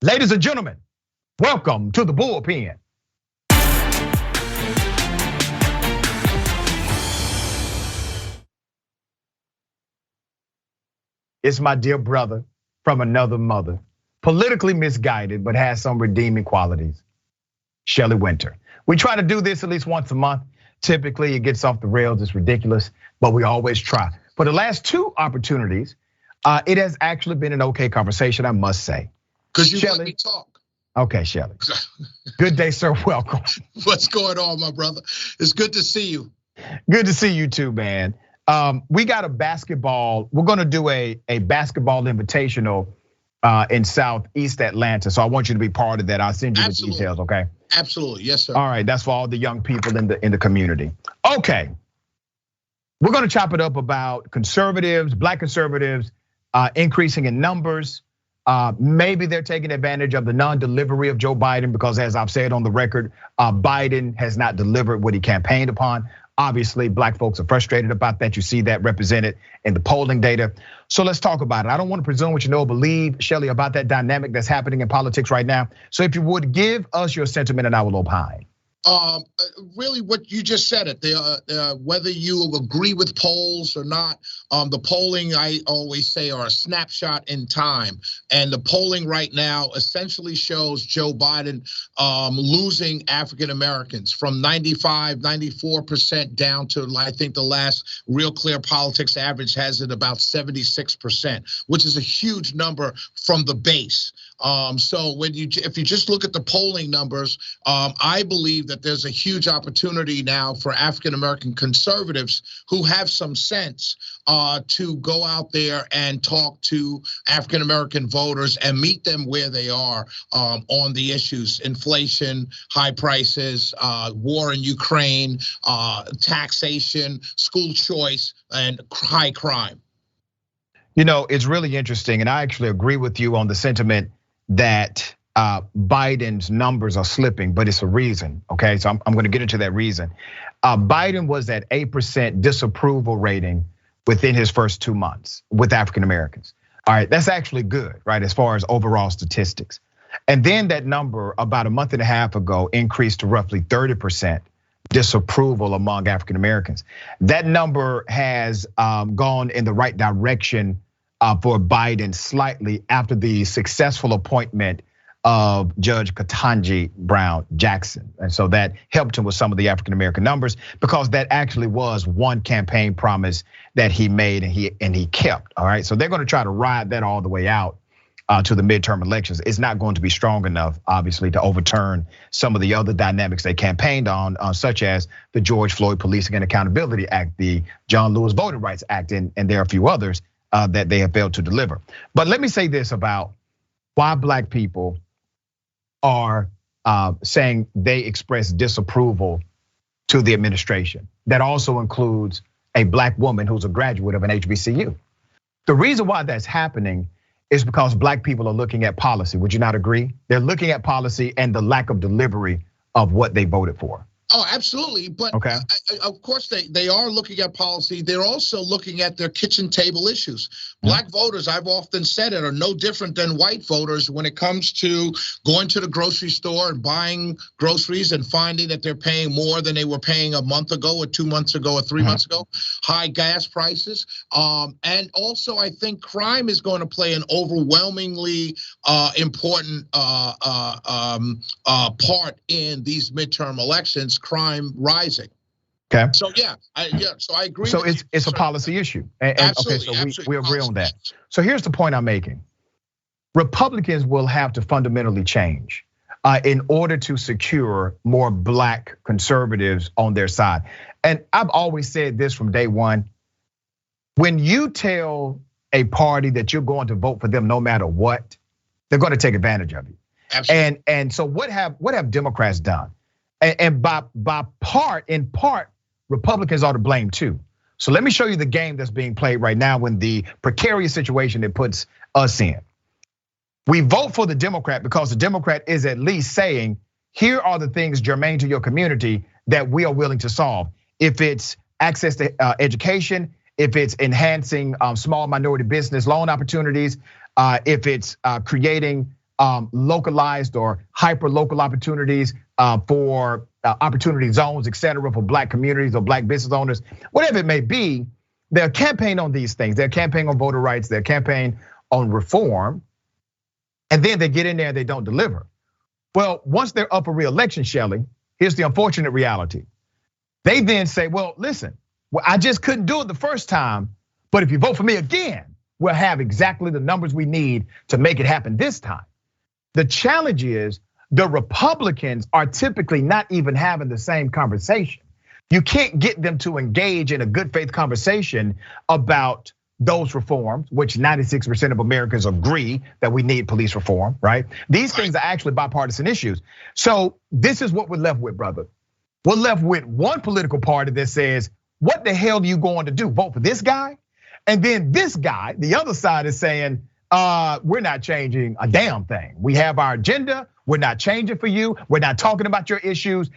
Ladies and gentlemen, welcome to the Bullpen. It's my dear brother from another mother, politically misguided, but has some redeeming qualities, Shelley Wynter. We try to do this at least once a month. Typically, it gets off the rails, it's ridiculous, but we always try. For the last two opportunities, it has actually been an okay conversation, I must say. Because you let me talk. Okay, Shelley. Good day, sir. Welcome. What's going on, my brother? It's good to see you. Good to see you too, man. We got a basketball. We're gonna do a basketball invitational in Southeast Atlanta. So I want you to be part of that. I'll send you the details, okay? Absolutely, yes, sir. All right, that's for all the young people in the community. Okay, we're gonna chop it up about conservatives, black conservatives, increasing in numbers. Maybe they're taking advantage of the non-delivery of Joe Biden because, as I've said on the record, Biden has not delivered what he campaigned upon. Obviously, black folks are frustrated about that. You see that represented in the polling data. So let's talk about it. I don't want to presume what you know or believe, Shelley, about that dynamic that's happening in politics right now. So if you would give us your sentiment and I will opine. Really what you just said it, whether you agree with polls or not, the polling I always say are a snapshot in time. And the polling right now essentially shows Joe Biden losing African Americans from 95, 94% down to, I think the last Real Clear Politics average has it about 76%, which is a huge number from the base. So if you just look at the polling numbers, I believe that there's a huge opportunity now for African American conservatives who have some sense to go out there and talk to African American voters and meet them where they are on the issues: inflation, high prices, war in Ukraine, taxation, school choice, and high crime. You know, it's really interesting, and I actually agree with you on the sentiment that Biden's numbers are slipping, but it's a reason, okay? So I'm gonna get into that reason. Biden was at 8% disapproval rating within his first 2 months with African Americans. All right, that's actually good, right? As far as overall statistics. And then that number about a month and a half ago increased to roughly 30% disapproval among African Americans. That number has gone in the right direction for Biden slightly after the successful appointment of Judge Ketanji Brown Jackson. And so that helped him with some of the African American numbers because that actually was one campaign promise that he made and he kept, all right? So they're gonna try to ride that all the way out to the midterm elections. It's not going to be strong enough, obviously, to overturn some of the other dynamics they campaigned on, such as the George Floyd Policing and Accountability Act, the John Lewis Voting Rights Act, and there are a few others that they have failed to deliver. But let me say this about why black people are saying they express disapproval to the administration. That also includes a black woman who's a graduate of an HBCU. The reason why that's happening is because black people are looking at policy. Would you not agree? They're looking at policy and the lack of delivery of what they voted for. Oh, absolutely. But okay. Of course, they are looking at policy. They're also looking at their kitchen table issues. Black voters, I've often said it, are no different than white voters when it comes to going to the grocery store and buying groceries and finding that they're paying more than they were paying a month ago or 2 months ago or 3 months ago. High gas prices. And also, I think crime is going to play an overwhelmingly important part in these midterm elections. Crime rising. Okay. So so I agree. So it's a policy issue. And absolutely, okay, so we agree on that. So here's the point I'm making. Republicans will have to fundamentally change in order to secure more black conservatives on their side. And I've always said this from day one. When you tell a party that you're going to vote for them no matter what, they're going to take advantage of you. Absolutely. And so what have Democrats done? And in part, Republicans are to blame too. So let me show you the game that's being played right now in the precarious situation it puts us in. We vote for the Democrat because the Democrat is at least saying, here are the things germane to your community that we are willing to solve. If it's access to education, if it's enhancing small minority business loan opportunities, if it's creating localized or hyper local opportunities for opportunity zones, et cetera, for black communities or black business owners, whatever it may be. They'll campaign on these things. They'll campaign on voter rights. They'll campaign on reform. And then they get in there and they don't deliver. Well, once they're up for re-election, Shelley, here's the unfortunate reality. They then say, well, listen, I just couldn't do it the first time, but if you vote for me again, we'll have exactly the numbers we need to make it happen this time. The challenge is the Republicans are typically not even having the same conversation. You can't get them to engage in a good faith conversation about those reforms, which 96% of Americans agree that we need police reform, right? These things are actually bipartisan issues. So this is what we're left with, brother. We're left with one political party that says, what the hell are you going to do? Vote for this guy? And then this guy, the other side is saying, we're not changing a damn thing. We have our agenda. We're not changing for you. We're not talking about your issues.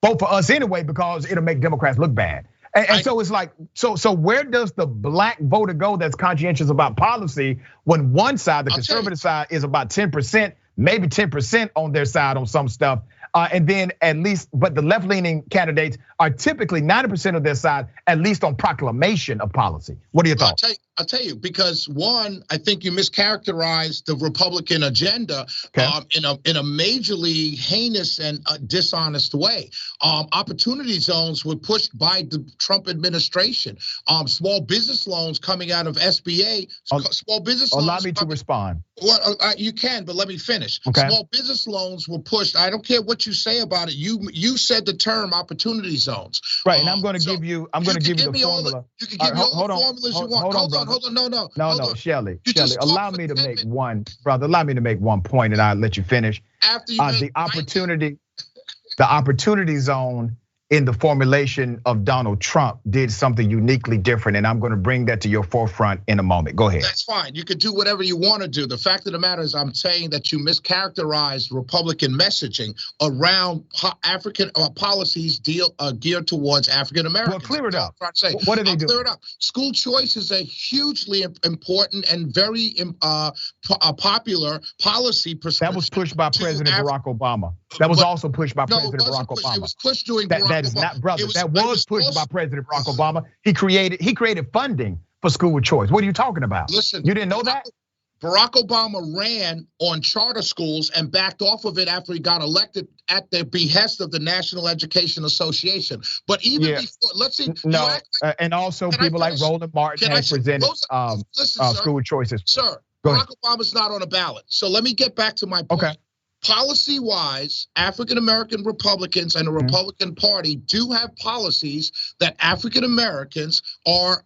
Vote for us anyway because it'll make Democrats look bad. And so it's like, so where does the black voter go that's conscientious about policy when one side, the conservative side, is about 10%, maybe 10% on their side on some stuff? And then at least, but the left-leaning candidates are typically 90% of their side, at least on proclamation of policy. What are your thoughts? I'll tell you, because one, I think you mischaracterized the Republican agenda in a majorly heinous and dishonest way. Opportunity zones were pushed by the Trump administration. Small business loans coming out of SBA, small business loans. Allow me to respond. Well, you can, but let me finish. Okay. Small business loans were pushed. I don't care what you say about it. You said the term opportunity zones. Right, and I'm going to give you the formula. You can give me all the formulas you want. Hold on. No, Shelley, allow me to make one, brother. Allow me to make one point, and I'll let you finish. After you the opportunity zone in the formulation of Donald Trump did something uniquely different, and I'm going to bring that to your forefront in a moment. Go ahead. That's fine. You could do whatever you want to do. The fact of the matter is, I'm saying that you mischaracterized Republican messaging around African policies geared towards African Americans. Well, clear it up. What are they doing? Clear it up. School choice is a hugely important and very popular policy. That was pushed by President Barack Obama. That was also pushed by President Barack Obama. It was pushed during Barack That is not, brother. That was pushed by President Barack Obama. He created funding for school choice. What are you talking about? Listen, you didn't know that? Barack Obama ran on charter schools and backed off of it after he got elected at the behest of the National Education Association. But even before, let's see. No, and also people like Roland Martin have presented school choices. Sir, Barack Obama's not on a ballot. So let me get back to my point. Okay. Policy-wise, African-American Republicans and the Republican Party do have policies that African-Americans are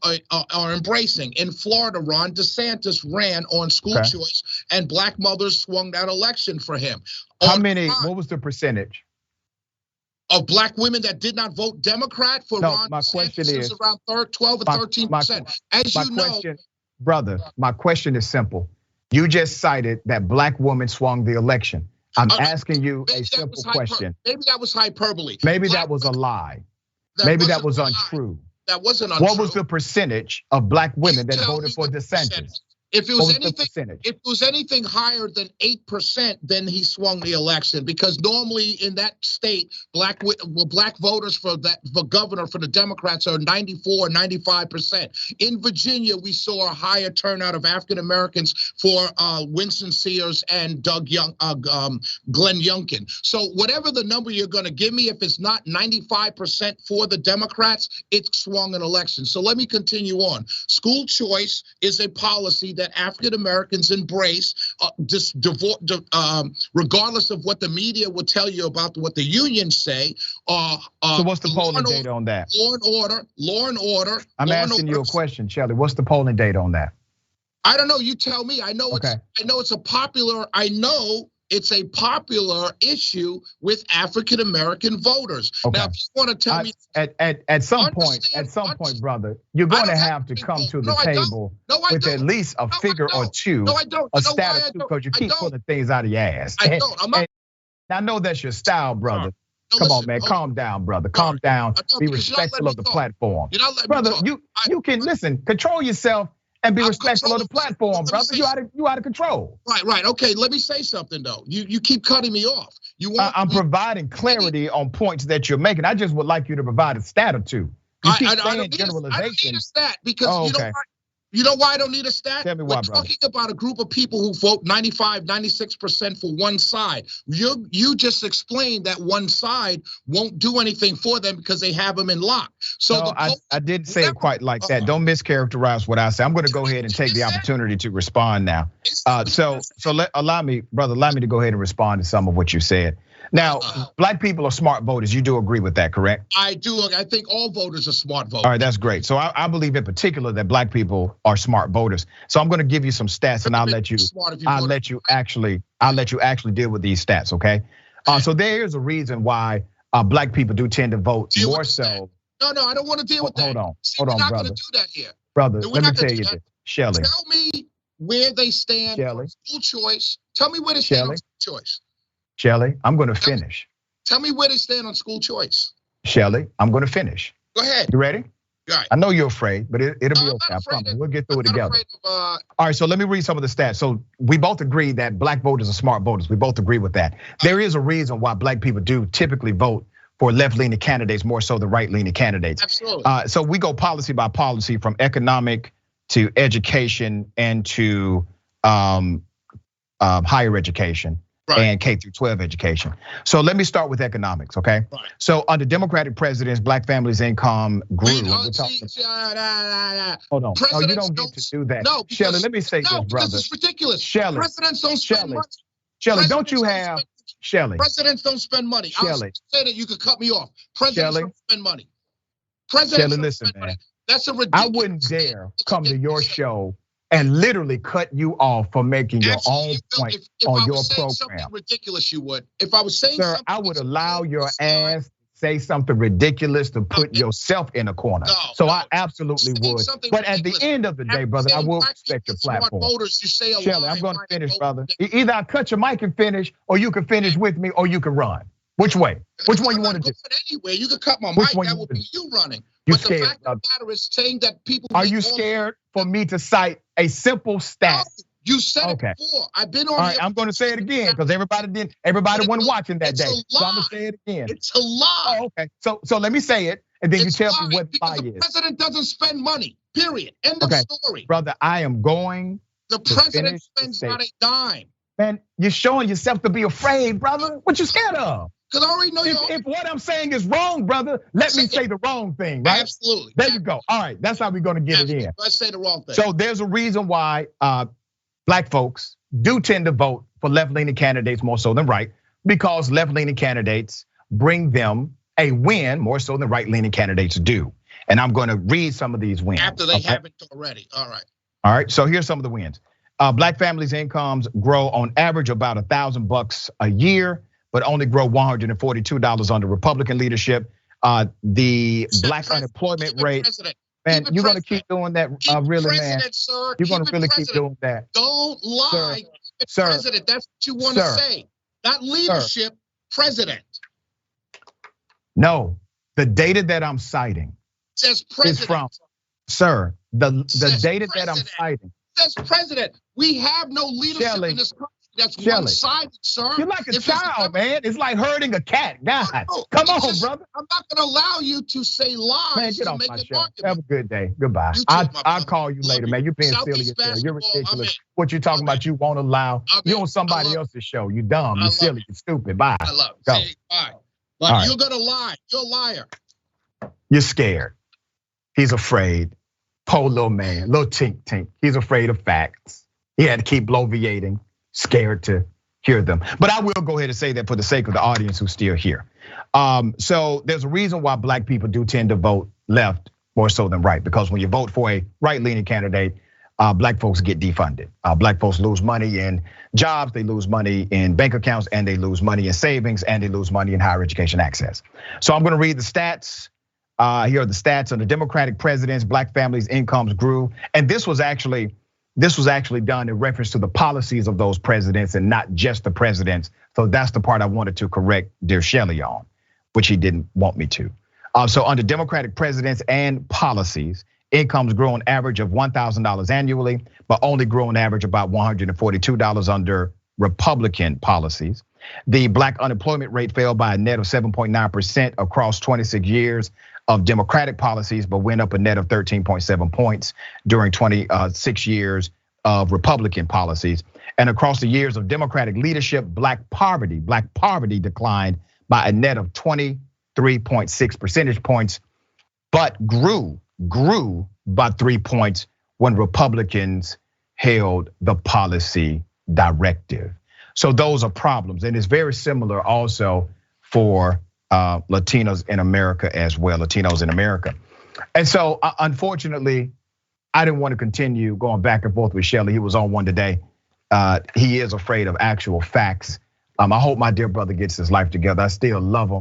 embracing. In Florida, Ron DeSantis ran on school choice, and black mothers swung that election for him. What was the percentage of black women that did not vote Democrat for Ron DeSantis? Is around 12 or 13%. As you know, brother, my question is simple. You just cited that black women swung the election. I'm asking you a simple question. Maybe that was hyperbole. Maybe that was a lie. Maybe that was untrue. That wasn't untrue. What was the percentage of black women that voted for DeSantis? If it was anything higher than 8%, then he swung the election, because normally in that state, black voters for governor for the Democrats are 94, 95%. In Virginia, we saw a higher turnout of African Americans for Winston Sears and Glenn Youngkin. So whatever the number you're going to give me, if it's not 95% for the Democrats, it swung an election. So let me continue on. School choice is a policy that African Americans embrace, regardless of what the media will tell you about what the unions say. So what's the polling data on that? Law and order. I'm asking you a question, Shelley. What's the polling data on that? I don't know. You tell me. I know it's a popular issue with African American voters. Okay. Now, if you want to tell me, at some point, brother, you're going to have to come to the table with at least a figure or two, a status, because you keep pulling things out of your ass. I don't. I know that's your style, brother. Come on, man. Calm down, brother. Calm down. Be respectful of the platform, brother. You can listen. Control yourself. and be respectful of the platform, brother. You out of control. Right. Okay, let me say something though. You keep cutting me off. I'm providing clarity on points that you're making. I just would like you to provide a stat or two. You keep saying generalizations. I don't need a stat because you know why I don't need a stat? Tell me why, We're talking about a group of people who vote 95, 96% for one side. You just explained that one side won't do anything for them because they have them in lock. So no, I didn't say it quite like that. Don't mischaracterize what I say. I'm going to go ahead and take the opportunity to respond now. Allow me to go ahead and respond to some of what you said. Now, black people are smart voters. You do agree with that, correct? I do. I think all voters are smart voters. All right, that's great. So I believe in particular that black people are smart voters. So I'm going to give you some stats, and I'll let you actually deal with these stats, okay? So there's a reason why black people do tend to vote more so. No, I don't want to deal with that. Hold on, we're not brother. Going to do that here. Brother, let me tell you this, Shelley. Tell me where they stand on school choice. Tell me where they stand on school choice. Shelley, I'm going to finish. Tell me where they stand on school choice. Shelley, I'm going to finish. Go ahead. You ready? Right. I know you're afraid, but it'll be okay. I promise. We'll get through it together. All right, so let me read some of the stats. So we both agree that black voters are smart voters. We both agree with that. There is a reason why black people do typically vote for left-leaning candidates more so than right-leaning candidates. Absolutely. So we go policy by policy from economic to education and to higher education. Right. And K through 12 education. So let me start with economics, okay? Right. So under Democratic presidents, black families' income grew. Hold on. No, you don't get to do that. No, Shelley, let me say this, brother. It's ridiculous. Shelley, presidents don't spend money. Shelley, don't you have Shelley? Presidents don't spend money. Shelley, say that you could cut me off. Presidents don't spend money. Shelley, listen, man. That's a ridiculous. I wouldn't dare come to your show and literally cut you off for making your own point on your program. Something ridiculous, you would. If I was saying something, I would allow your ass to say something ridiculous to put yourself in a corner. I absolutely would. But at the end of the day, brother, I will respect your platform. Shelley, I'm going to finish, brother. Either I cut your mic and finish, or you can finish with me, or you can run. Which way? Which one you want to do? Anyway, you could cut my mic. That would be you running. You but scared, the fact of the matter is saying that people. Are you scared for me to cite a simple stat? No, you said it before. I've been on. All right, I'm going to say it again because everybody wasn't watching that day. So I'm going to say it again. It's a lie. Oh, okay. So let me say it, and then you tell me what the lie is. The president doesn't spend money. Period. End of story. Brother, I am going. The president spends not a dime. Man, you're showing yourself to be afraid, brother. What you scared of? Because I already know if what I'm saying is wrong, brother, let me say the wrong thing, right? Absolutely. There you go. All right, that's how we're gonna get it in. Let's say the wrong thing. So there's a reason why black folks do tend to vote for left-leaning candidates more so than right, because left-leaning candidates bring them a win more so than right-leaning candidates do. And I'm gonna read some of these wins. After they haven't already. All right. All right, so here's some of the wins. Black families' incomes grow on average about $1,000 a year, but only grow $142 under Republican leadership. The black unemployment rate, man, you're gonna keep doing that, really, man. You're gonna really keep doing that. Don't lie, president. That's what you want to say. Not leadership, president. No, the data that I'm citing says president. Is from, sir. The data that I'm citing says president. We have no leadership in this country. That's one-sided, sir. You're like a child, man. It's like herding a cat. God, come on, brother. I'm not gonna allow you to say lies. Man, get off my show. Have a good day. Goodbye. I'll call you later, man. You're being silly as hell. You're ridiculous. What you're talking about, you won't allow. You're on somebody else's show. You dumb. You're silly. You're stupid. Bye. I love it. Go. Bye. But you're gonna lie. You're a liar. You're scared. He's afraid. Poor little man, little tink. He's afraid of facts. He had to keep bloviating. Scared to hear them. But I will go ahead and say that for the sake of the audience who's still here. So there's a reason why black people do tend to vote left more so than right, because when you vote for a right-leaning candidate, black folks get defunded. Black folks lose money in jobs, they lose money in bank accounts, and they lose money in savings, and they lose money in higher education access. So I'm gonna read the stats. Here are the stats. Under Democratic presidents, black families' incomes grew, and this was actually done in reference to the policies of those presidents and not just the presidents. So that's the part I wanted to correct dear Shelley on, which he didn't want me to. So under Democratic presidents and policies, Incomes grew on average of $1,000 annually, but only grew on average about $142 under Republican policies. The black unemployment rate fell by a net of 7.9% across 26 years of Democratic policies, but went up a net of 13.7 points during 26 years of Republican policies. And across the years of Democratic leadership, black poverty declined by a net of 23.6 percentage points, but grew by 3 points when Republicans held the policy directive. So those are problems, and it's very similar also for Latinos in America as well, Latinos in America. And so unfortunately, I didn't want to continue going back and forth with Shelley. He was on one today. He is afraid of actual facts. I hope my dear brother gets his life together. I still love him.